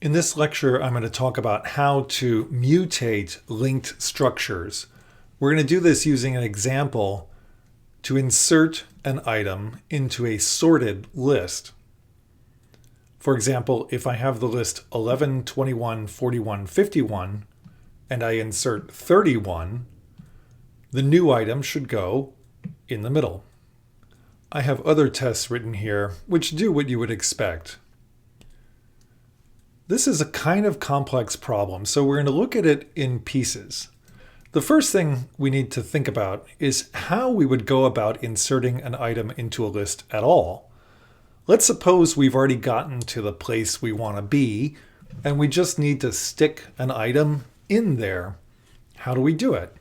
In this lecture, I'm going to talk about how to mutate linked structures. We're going to do this using an example to insert an item into a sorted list. For example, if I have the list 11, 21, 41, 51, and I insert 31, the new item should go in the middle. I have other tests written here which do what you would expect. This is a kind of complex problem, so we're going to look at it in pieces. The first thing we need to think about is how we would go about inserting an item into a list at all. Let's suppose we've already gotten to the place we want to be, and we just need to stick an item in there. How do we do it?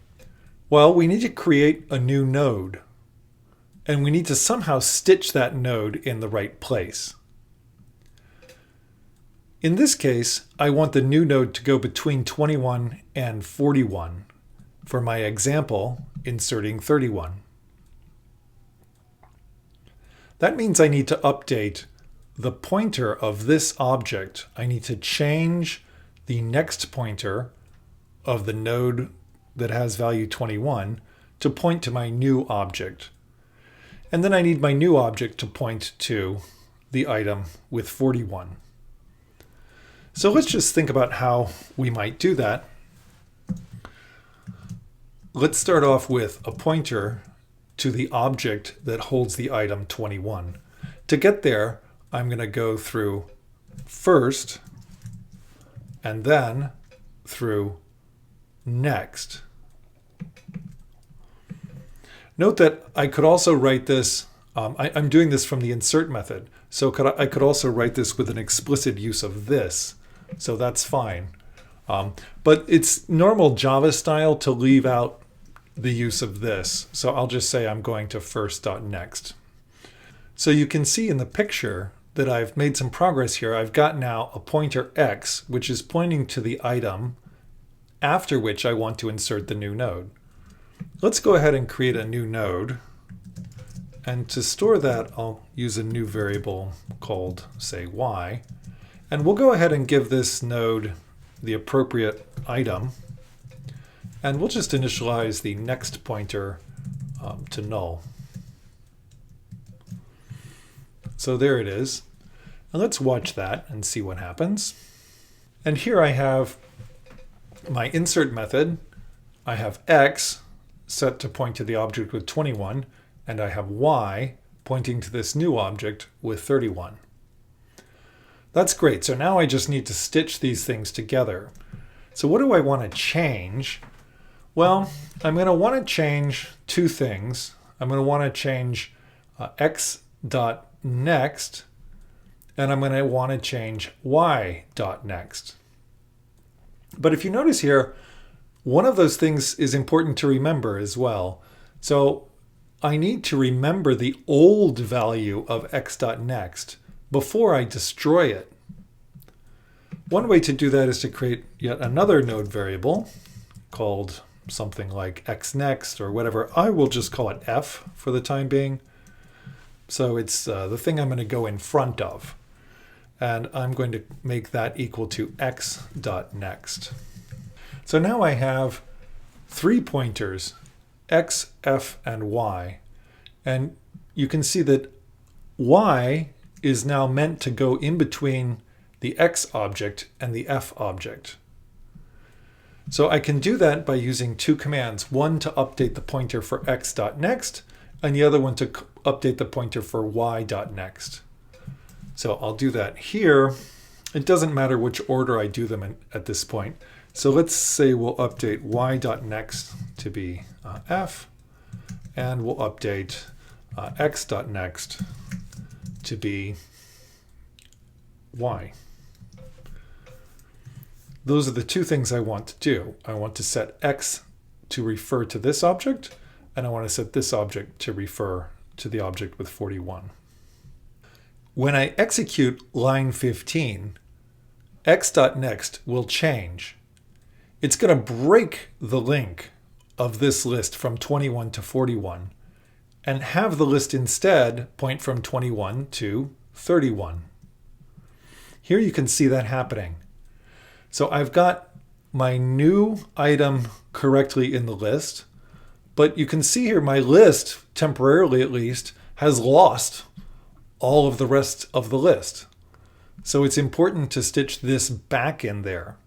Well, we need to create a new node, and we need to somehow stitch that node in the right place. In this case, I want the new node to go between 21 and 41. For my example, inserting 31. That means I need to update the pointer of this object. I need to change the next pointer of the node that has value 21 to point to my new object. And then I need my new object to point to the item with 41. So let's just think about how we might do that. Let's start off with a pointer to the object that holds the item 21. To get there, I'm going to go through first and then through next. Note that I could also write this, I'm doing this from the insert method, so I could also write this with an explicit use of this. So that's fine. But it's normal Java style to leave out the use of this. So I'll just say I'm going to first.next. So you can see in the picture that I've made some progress here. I've got now a pointer x, which is pointing to the item after which I want to insert the new node. Let's go ahead and create a new node. And to store that, I'll use a new variable called, say, y. And we'll go ahead and give this node the appropriate item. And we'll just initialize the next pointer to null. So there it is. And let's watch that and see what happens. And here I have my insert method. I have x set to point to the object with 21, and I have y pointing to this new object with 31. That's great. So now I just need to stitch these things together. So what do I want to change? Well, I'm going to want to change two things. I'm going to want to change x.next, and I'm going to want to change y.next. But if you notice here, one of those things is important to remember as well. So I need to remember the old value of x.next before I destroy it. One way to do that is to create yet another node variable called something like xNext or whatever. I will just call it f for the time being. So it's the thing I'm going to go in front of. And I'm going to make that equal to x.next. So now I have three pointers, x, f, and y. And you can see that y is now meant to go in between the x object and the f object. So I can do that by using two commands, one to update the pointer for x.next, and the other one to update the pointer for y.next. So I'll do that here. It doesn't matter which order I do them in at this point. So let's say we'll update y.next to be f, and we'll update x.next to be y. Those are the two things I want to do. I want to set x to refer to this object, and I want to set this object to refer to the object with 41. When I execute line 15, x.next will change. It's going to break the link of this list from 21 to 41 and have the list instead point from 21 to 31. Here you can see that happening. So I've got my new item correctly in the list, but you can see here my list, temporarily at least, has lost all of the rest of the list. So it's important to stitch this back in there.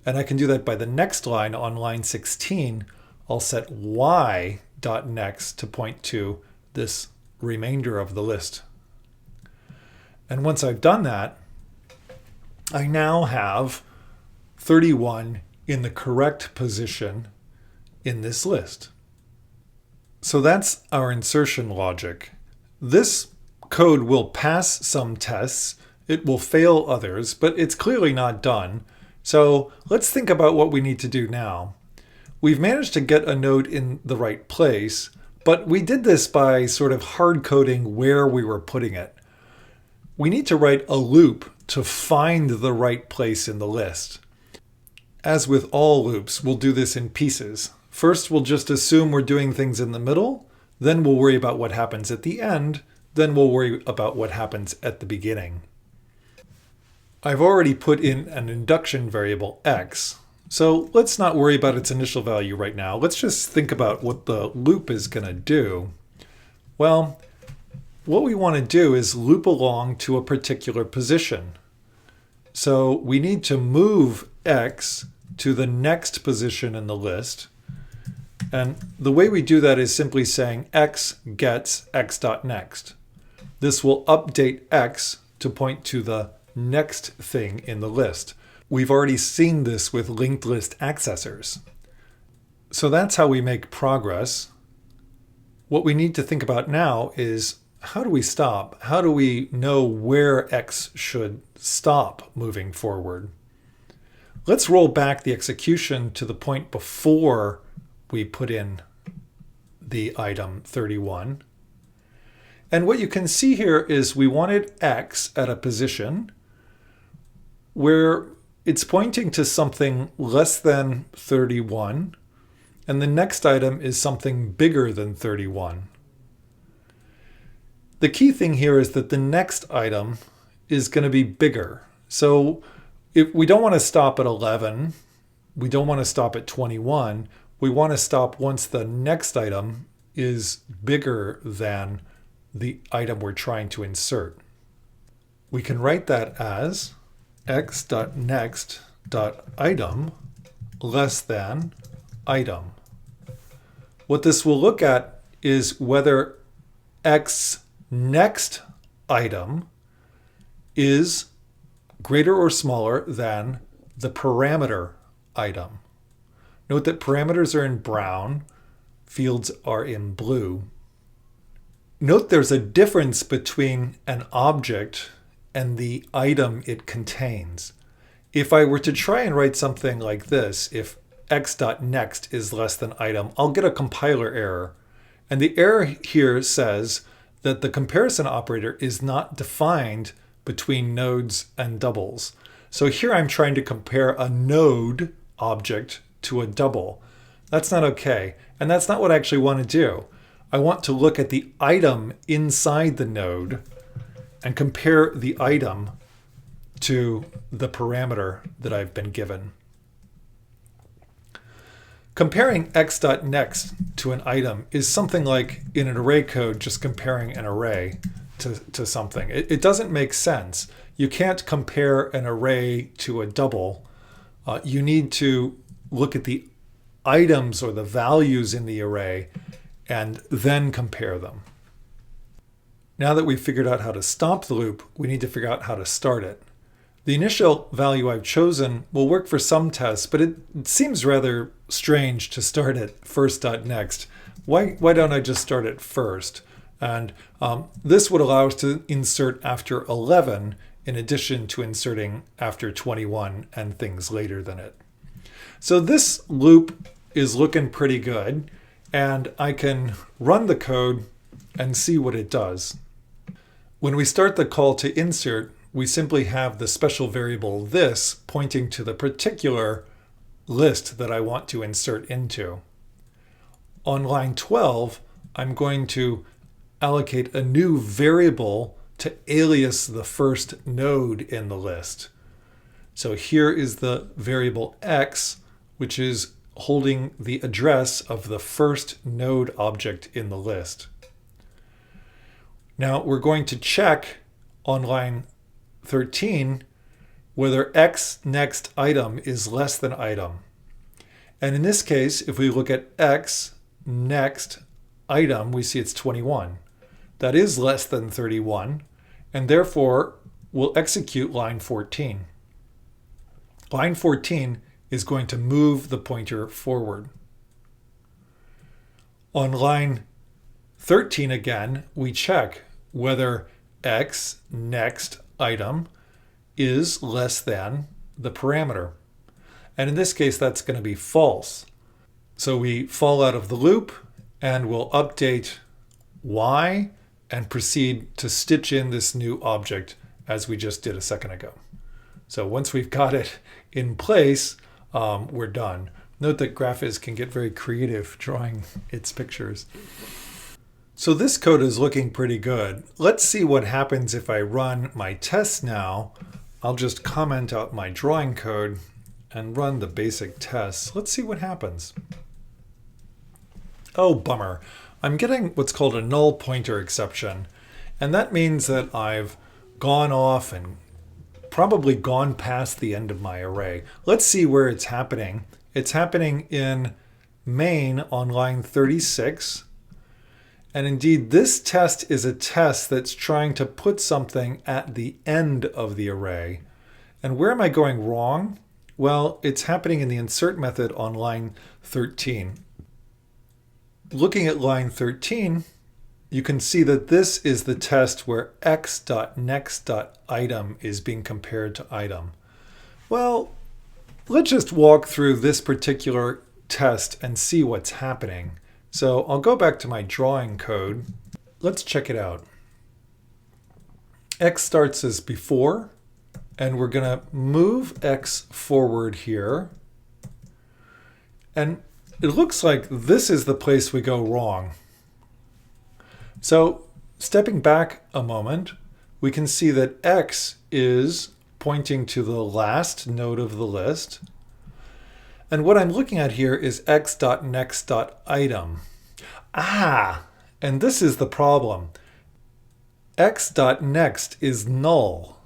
And I can do that by the next line on line 16. I'll set y.next to point to this remainder of the list. And once I've done that, I now have 31 in the correct position in this list. So that's our insertion logic. This code will pass some tests, it will fail others, but it's clearly not done. So let's think about what we need to do now. We've managed to get a node in the right place, but we did this by sort of hard coding where we were putting it. We need to write a loop to find the right place in the list. As with all loops, we'll do this in pieces. First, we'll just assume we're doing things in the middle, then we'll worry about what happens at the end, then we'll worry about what happens at the beginning. I've already put in an induction variable x, so let's not worry about its initial value right now. Let's just think about what the loop is going to do. Well, what we want to do is loop along to a particular position. So we need to move x to the next position in the list. And the way we do that is simply saying x gets x.next. This will update x to point to the next thing in the list. We've already seen this with linked list accessors. So that's how we make progress. What we need to think about now is, how do we stop? How do we know where x should stop moving forward? Let's roll back the execution to the point before we put in the item 31. And what you can see here is we wanted x at a position where it's pointing to something less than 31, and the next item is something bigger than 31. The key thing here is that the next item is going to be bigger. So if we don't want to stop at 11, we don't want to stop at 21, we want to stop once the next item is bigger than the item we're trying to insert. We can write that as x.next.item less than item. What this will look at is whether x next item is greater or smaller than the parameter item. Note that parameters are in brown, fields are in blue. Note there's a difference between an object and the item it contains. If I were to try and write something like this, if x.next is less than item, I'll get a compiler error. And the error here says that the comparison operator is not defined between nodes and doubles. So here I'm trying to compare a node object to a double. That's not okay. And that's not what I actually want to do. I want to look at the item inside the node and compare the item to the parameter that I've been given. Comparing x.next to an item is something like in an array code just comparing an array to something. It doesn't make sense. You can't compare an array to a double. You need to look at the items or the values in the array and then compare them. Now that we've figured out how to stop the loop, we need to figure out how to start it. The initial value I've chosen will work for some tests, but it seems rather strange to start at first.next. Why don't I just start at first? And this would allow us to insert after 11 in addition to inserting after 21 and things later than it. So this loop is looking pretty good, and I can run the code and see what it does. When we start the call to insert, we simply have the special variable this pointing to the particular list that I want to insert into. On line 12, I'm going to allocate a new variable to alias the first node in the list. So here is the variable x, which is holding the address of the first node object in the list. Now we're going to check on line 13 whether x next item is less than item. And in this case, if we look at x next item, we see it's 21. That is less than 31, and therefore we'll execute line 14. Line 14 is going to move the pointer forward. On line 13 again, we check whether x next item is less than the parameter. And in this case, that's going to be false. So we fall out of the loop and we'll update y and proceed to stitch in this new object as we just did a second ago. So once we've got it in place, we're done. Note that Graphiz can get very creative drawing its pictures. So this code is looking pretty good. Let's see what happens if I run my tests now. I'll just comment out my drawing code and run the basic tests. Let's see what happens. Oh, bummer. I'm getting what's called a null pointer exception. And that means that I've gone off and probably gone past the end of my array. Let's see where it's happening. It's happening in main on line 36. And indeed, this test is a test that's trying to put something at the end of the array. And where am I going wrong? Well, it's happening in the insert method on line 13. Looking at line 13, you can see that this is the test where x.next.item is being compared to item. Well, let's just walk through this particular test and see what's happening. So I'll go back to my drawing code. Let's check it out. X starts as before, and we're going to move X forward here. And it looks like this is the place we go wrong. So stepping back a moment, we can see that X is pointing to the last node of the list. And what I'm looking at here is x.next.item. And this is the problem. x.next is null.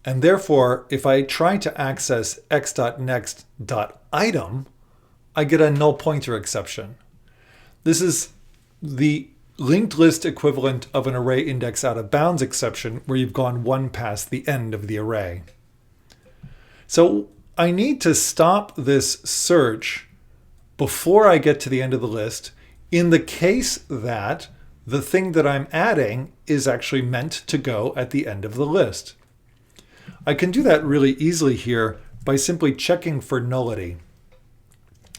And therefore, if I try to access x.next.item, I get a null pointer exception. This is the linked list equivalent of an array index out of bounds exception where you've gone one past the end of the array. So I need to stop this search before I get to the end of the list in the case that the thing that I'm adding is actually meant to go at the end of the list. I can do that really easily here by simply checking for nullity.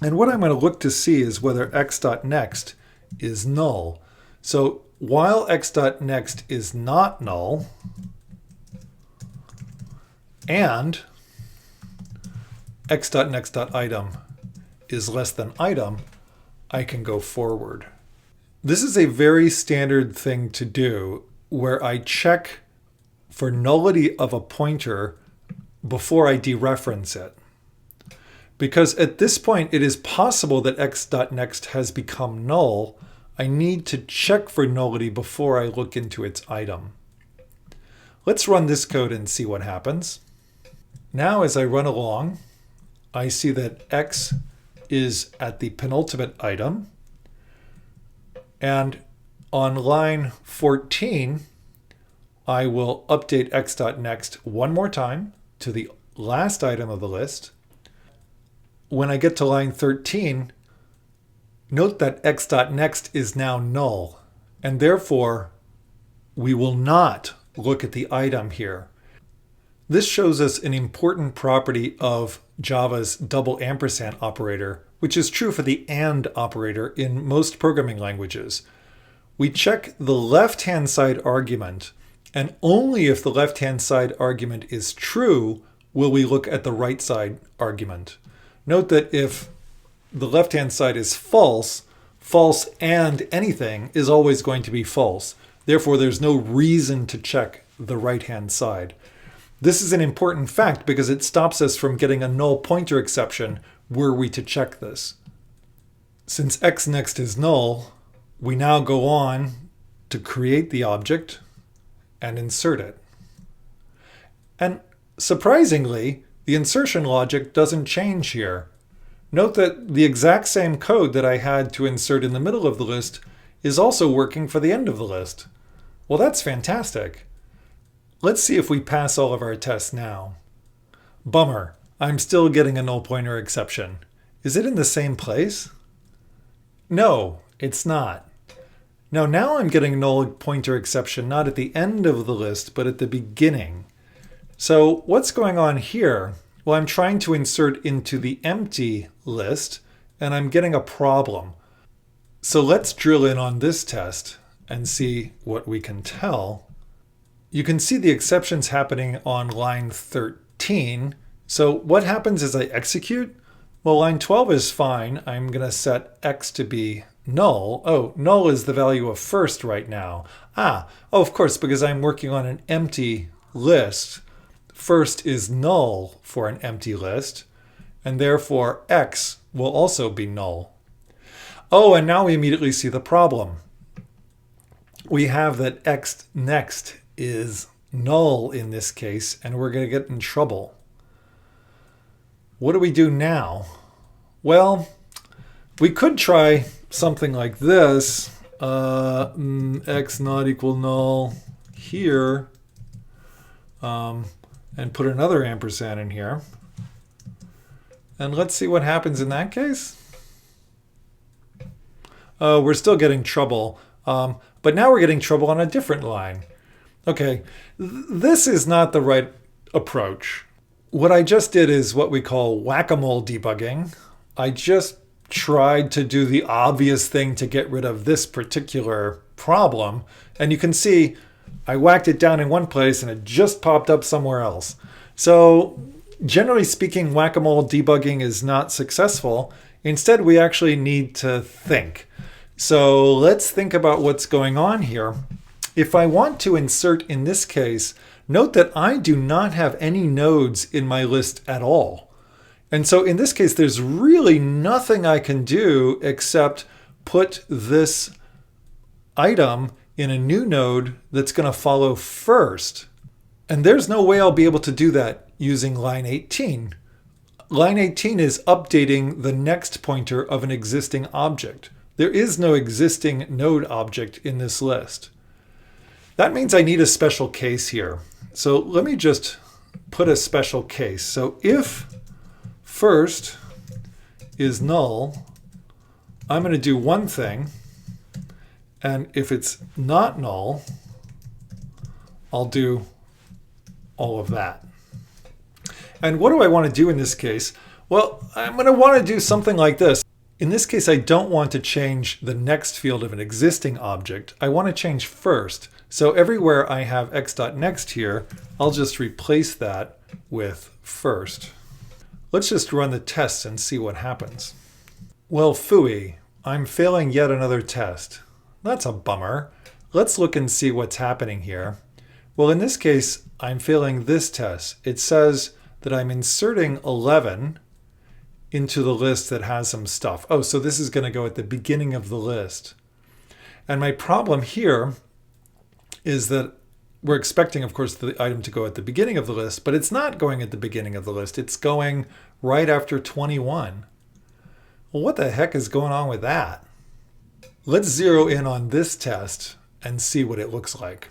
And what I'm going to look to see is whether x.next is null. So while x.next is not null, and x.next.item is less than item, I can go forward. This is a very standard thing to do where I check for nullity of a pointer before I dereference it. Because at this point, it is possible that x.next has become null. I need to check for nullity before I look into its item. Let's run this code and see what happens. Now, as I run along, I see that x is at the penultimate item. And on line 14, I will update x.next one more time to the last item of the list. When I get to line 13, note that x.next is now null, and therefore we will not look at the item here. This shows us an important property of Java's double ampersand operator, which is true for the AND operator in most programming languages. We check the left-hand side argument, and only if the left-hand side argument is true will we look at the right side argument. Note that if the left-hand side is false, false and anything is always going to be false. Therefore, there's no reason to check the right-hand side. This is an important fact because it stops us from getting a null pointer exception were we to check this. Since xNext is null, we now go on to create the object and insert it. And surprisingly, the insertion logic doesn't change here. Note that the exact same code that I had to insert in the middle of the list is also working for the end of the list. Well, that's fantastic. Let's see if we pass all of our tests now. Bummer, I'm still getting a null pointer exception. Is it in the same place? No, it's not. Now I'm getting a null pointer exception not at the end of the list, but at the beginning. So what's going on here? Well, I'm trying to insert into the empty list, and I'm getting a problem. So let's drill in on this test and see what we can tell. You can see the exceptions happening on line 13. So what happens as I execute? Well, line 12 is fine. I'm going to set x to be null. Oh, null is the value of first right now. Of course, because I'm working on an empty list. First is null for an empty list, and therefore x will also be null. Oh, and now we immediately see the problem. We have that xNext is null in this case, and we're going to get in trouble. What do we do now? Well, we could try something like this. X not equal null here. And put another ampersand in here. And let's see what happens in that case. We're still getting trouble. But now we're getting trouble on a different line. Okay, this is not the right approach. What I just did is what we call whack-a-mole debugging. I just tried to do the obvious thing to get rid of this particular problem. And you can see I whacked it down in one place and it just popped up somewhere else. So generally speaking, whack-a-mole debugging is not successful. Instead, we actually need to think. So let's think about what's going on here. If I want to insert in this case, note that I do not have any nodes in my list at all. And so in this case, there's really nothing I can do except put this item in a new node that's going to follow first. And there's no way I'll be able to do that using line 18. Line 18 is updating the next pointer of an existing object. There is no existing node object in this list. That means I need a special case here. So let me just put a special case. So if first is null, I'm going to do one thing. And if it's not null, I'll do all of that. And what do I want to do in this case? Well, I'm going to want to do something like this. In this case, I don't want to change the next field of an existing object. I want to change first. So everywhere I have x.next here, I'll just replace that with first. Let's just run the tests and see what happens. Well, phooey, I'm failing yet another test. That's a bummer. Let's look and see what's happening here. Well, in this case, I'm failing this test. It says that I'm inserting 11 into the list that has some stuff. Oh, so this is going to go at the beginning of the list. And my problem here is that we're expecting, of course, the item to go at the beginning of the list, but it's not going at the beginning of the list. It's going right after 21. Well, what the heck is going on with that? Let's zero in on this test and see what it looks like.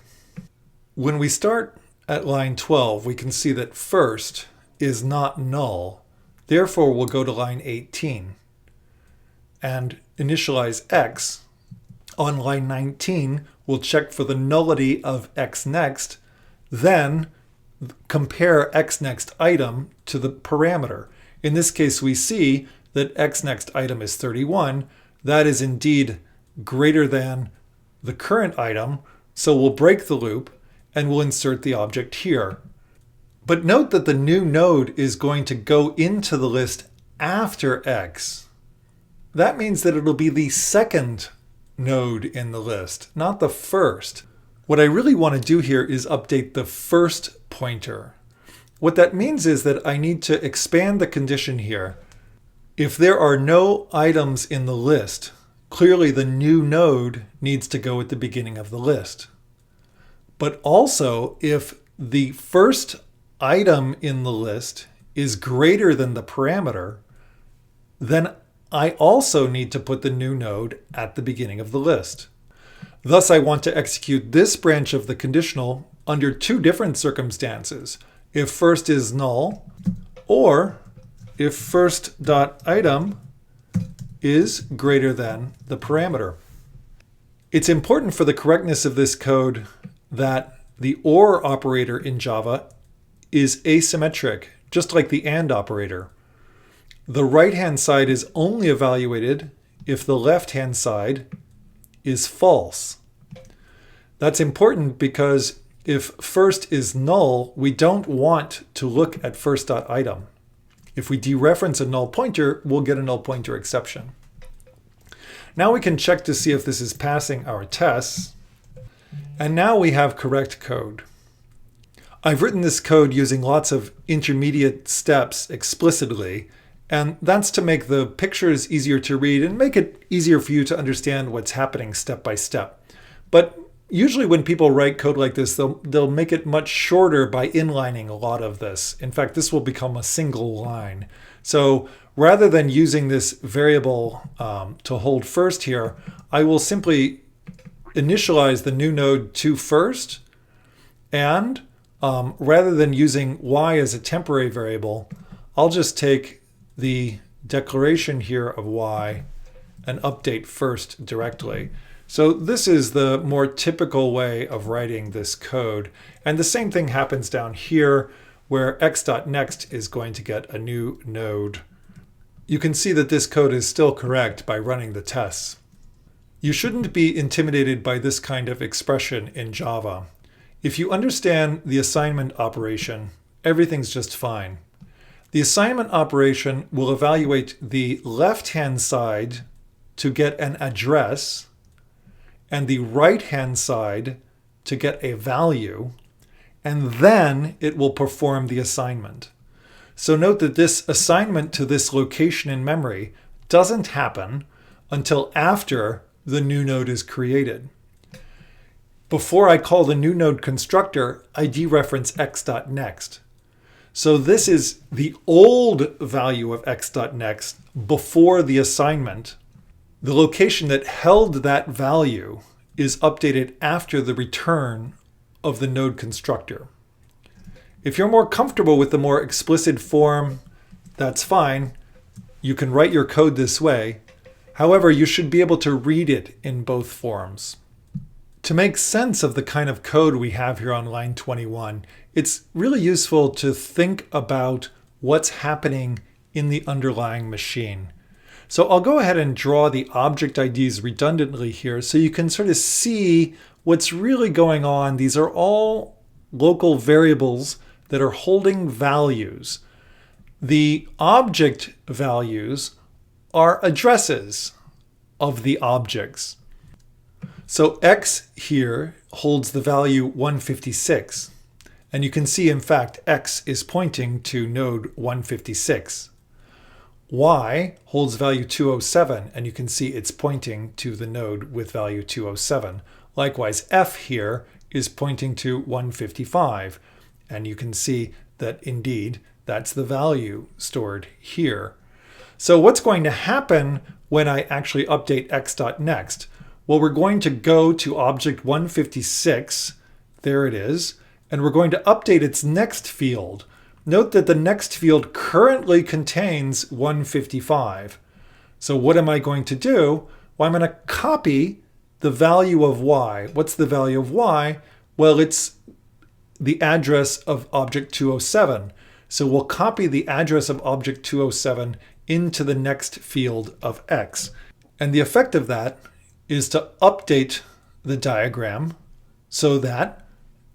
When we start at line 12, we can see that first is not null. Therefore, we'll go to line 18 and initialize x. On line 19, we'll check for the nullity of xNext, then compare xNext item to the parameter. In this case, we see that xNext item is 31. That is indeed greater than the current item, so we'll break the loop and we'll insert the object here. But note that the new node is going to go into the list after x. That means that it'll be the second node in the list, not the first. What I really want to do here is update the first pointer. What that means is that I need to expand the condition here. If there are no items in the list, clearly the new node needs to go at the beginning of the list. But also, if the first item in the list is greater than the parameter, then I also need to put the new node at the beginning of the list. Thus, I want to execute this branch of the conditional under two different circumstances. If first is null, or if first.item is greater than the parameter. It's important for the correctness of this code that the OR operator in Java is asymmetric, just like the AND operator. The right-hand side is only evaluated if the left-hand side is false. That's important because if first is null, we don't want to look at first.item. If we dereference a null pointer, we'll get a null pointer exception. Now we can check to see if this is passing our tests. And now we have correct code. I've written this code using lots of intermediate steps explicitly, and that's to make the pictures easier to read and make it easier for you to understand what's happening step by step. But usually when people write code like this, they'll make it much shorter by inlining a lot of this. In fact, this will become a single line. So rather than using this variable to hold first here, I will simply initialize the new node to first, and rather than using y as a temporary variable, I'll just take the declaration here of y and update first directly. So this is the more typical way of writing this code. And the same thing happens down here where x.next is going to get a new node. You can see that this code is still correct by running the tests. You shouldn't be intimidated by this kind of expression in Java. If you understand the assignment operation, everything's just fine. The assignment operation will evaluate the left-hand side to get an address and the right-hand side to get a value, and then it will perform the assignment. So note that this assignment to this location in memory doesn't happen until after the new node is created. Before I call the new node constructor, I dereference x.next. So this is the old value of x.next before the assignment. The location that held that value is updated after the return of the node constructor. If you're more comfortable with the more explicit form, that's fine. You can write your code this way. However, you should be able to read it in both forms. To make sense of the kind of code we have here on line 21, it's really useful to think about what's happening in the underlying machine. So I'll go ahead and draw the object IDs redundantly here so you can sort of see what's really going on. These are all local variables that are holding values. The object values are addresses of the objects. So x here holds the value 156. And you can see, in fact, x is pointing to node 156. Y holds value 207, and you can see it's pointing to the node with value 207. Likewise, f here is pointing to 155, and you can see that indeed that's the value stored here. So what's going to happen when I actually update x.next? Well, we're going to go to object 156, there it is, and we're going to update its next field. Note that the next field currently contains 155. So what am I going to do? Well, I'm going to copy the value of y. What's the value of y? Well, it's the address of object 207. So we'll copy the address of object 207 into the next field of x. And the effect of that is to update the diagram so that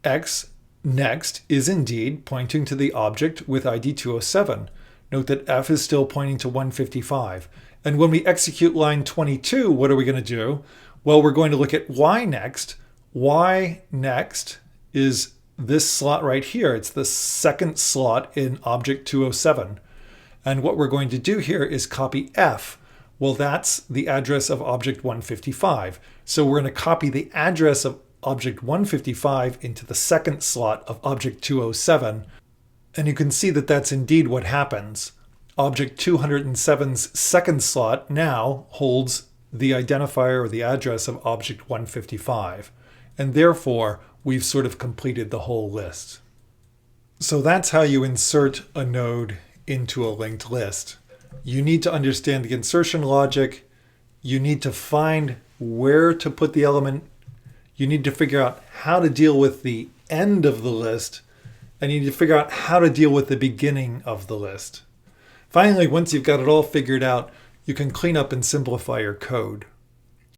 x next is indeed pointing to the object with ID 207. Note that f is still pointing to 155. And when we execute line 22, what are we going to do? Well, we're going to look at y next. Y next is this slot right here. It's the second slot in object 207. And what we're going to do here is copy F. Well, that's the address of object 155. So we're going to copy the address of object 155 into the second slot of object 207. And you can see that that's indeed what happens. Object 207's second slot now holds the identifier or the address of object 155. And therefore, we've sort of completed the whole list. So that's how you insert a node into a linked list. You need to understand the insertion logic. You need to find where to put the element. You need to figure out how to deal with the end of the list. And you need to figure out how to deal with the beginning of the list. Finally, once you've got it all figured out, you can clean up and simplify your code.